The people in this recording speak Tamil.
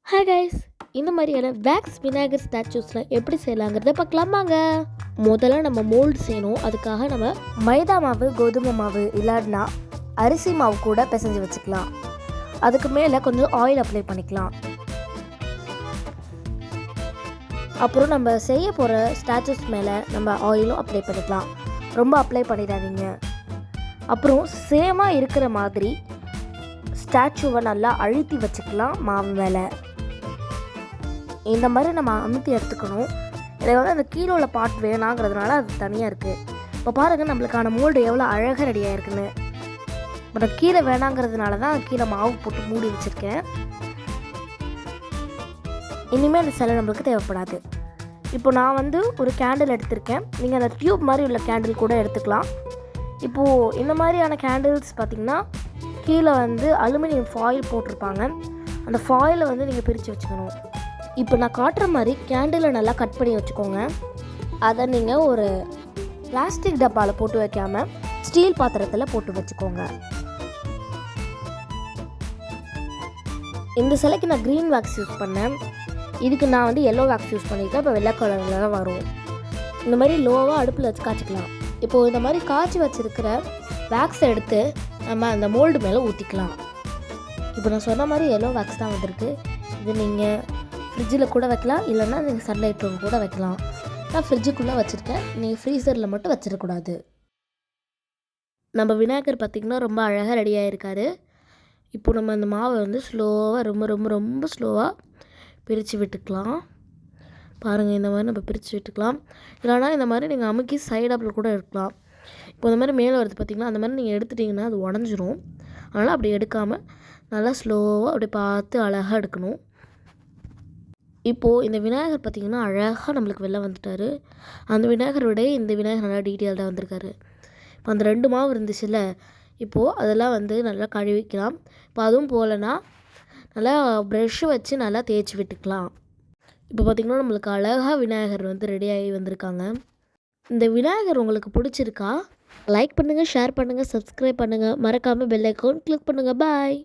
ஹாய் கைஸ், இந்த மாதிரியான வேக்ஸ் விநாயகர் ஸ்டாச்சூஸ்லாம் எப்படி செய்யலாங்கிறத பார்க்கலாமாங்க. முதல்ல நம்ம மோல்டு செய்யணும். அதுக்காக நம்ம மைதா மாவு, கோதுமை மாவு இல்லாட்டினா அரிசி மாவு கூட பிசைஞ்சு வச்சுக்கலாம். அதுக்கு மேலே கொஞ்சம் ஆயில் அப்ளை பண்ணிக்கலாம். அப்புறம் நம்ம செய்ய போகிற ஸ்டாச்சூஸ் மேலே நம்ம ஆயிலும் அப்ளை பண்ணிக்கலாம். ரொம்ப அப்ளை பண்ணிடாதீங்க. அப்புறம் சேமாக இருக்கிற மாதிரி ஸ்டாச்சுவை நல்லா அழுத்தி வச்சுக்கலாம். மாவு மேலே இந்த மாதிரி நம்ம அமுத்தி எடுத்துக்கணும். இதை வந்து அந்த கீழே உள்ள பார்ட் வேணாங்கிறதுனால அது தனியாக இருக்குது. இப்போ பாருங்கள் நம்மளுக்கான மோல்டு எவ்வளோ அழகாக ரெடியாக இருக்குன்னு. பட் கீழே வேணாங்கிறதுனால தான் கீழே மாவு போட்டு மூடி வச்சுருக்கேன். இனிமேல் அந்த சிலை நம்மளுக்கு தேவைப்படாது. இப்போ நான் வந்து ஒரு கேண்டில் எடுத்திருக்கேன். நீங்கள் அந்த டியூப் மாதிரி உள்ள கேண்டில் கூட எடுத்துக்கலாம். இப்போது இந்த மாதிரியான கேண்டில்ஸ் பார்த்திங்கன்னா கீழே வந்து அலுமினியம் ஃபாயில் போட்டிருப்பாங்க. அந்த ஃபாயிலை வந்து நீங்கள் பிரித்து வச்சுக்கணும். இப்போ நான் காட்டுற மாதிரி கேண்டிலை நல்லா கட் பண்ணி வச்சுக்கோங்க. அதை நீங்கள் ஒரு பிளாஸ்டிக் டப்பாவில் போட்டு வைக்காமல் ஸ்டீல் பாத்திரத்தில் போட்டு வச்சுக்கோங்க. இந்த சிலைக்கு நான் க்ரீன் வேக்ஸ் யூஸ் பண்ணேன். இதுக்கு நான் வந்து எல்லோ வேக்ஸ் யூஸ் பண்ணியிருக்கேன். இப்போ வெள்ளை கலரில் தான் வரும். இந்த மாதிரி லோவாக அடுப்பில் வச்சு காய்ச்சிக்கலாம். இப்போது இந்த மாதிரி காய்ச்சி வச்சுருக்கிற வேக்ஸை எடுத்து நம்ம அந்த மோல்டு மேலே ஊற்றிக்கலாம். இப்போ நான் சொன்ன மாதிரி எல்லோ வேக்ஸ் தான் வந்திருக்கு. இது நீங்கள் ஃப்ரிட்ஜில் கூட வைக்கலாம், இல்லைன்னா நீங்கள் சன்லைட் ரூம் கூட வைக்கலாம். நான் ஃப்ரிட்ஜுக்குள்ளே வச்சுருக்கேன். நீங்கள் ஃப்ரீசரில் மட்டும் வச்சிடக்கூடாது. நம்ம விநாயகர் பார்த்திங்கன்னா ரொம்ப அழகாக ரெடியாக இருக்கார். இப்போது நம்ம அந்த மாவை வந்து ஸ்லோவாக ரொம்ப ரொம்ப ரொம்ப ஸ்லோவாக பிரித்து விட்டுக்கலாம். பாருங்கள், இந்த மாதிரி நம்ம பிரித்து விட்டுக்கலாம். இல்லைனா இந்த மாதிரி நீங்கள் அமுக்கி சைடாப்பில் கூட எடுக்கலாம். இப்போ இந்த மாதிரி மேலே வருது பார்த்திங்கன்னா, அந்த மாதிரி நீங்கள் எடுத்துட்டிங்கன்னா அது உடஞ்சிரும். அதனால் அப்படி எடுக்காமல் நல்லா ஸ்லோவாக அப்படி பார்த்து அழகாக எடுக்கணும். இப்போது இந்த விநாயகர் பார்த்திங்கன்னா அழகாக நம்மளுக்கு வெளில வந்துட்டார். அந்த விநாயகரோட இந்த விநாயகர் நல்லா டீட்டெயில்டாக வந்திருக்காரு. இப்போ அந்த 2 மாவு இருந்துச்சுல்ல, இப்போது அதெல்லாம் வந்து நல்லா கழுவிக்கலாம். இப்போ அதுவும் போகலன்னா நல்லா ப்ரெஷ்ஷு வச்சு நல்லா தேய்ச்சி விட்டுக்கலாம். இப்போ பார்த்திங்கன்னா நம்மளுக்கு அழகாக விநாயகர் வந்து ரெடியாகி வந்திருக்காங்க. இந்த விநாயகர் உங்களுக்கு பிடிச்சிருக்கா? லைக் பண்ணுங்கள், ஷேர் பண்ணுங்கள், சப்ஸ்கிரைப் பண்ணுங்கள். மறக்காமல் பெல் ஐக்கான் கிளிக் பண்ணுங்கள். பாய்.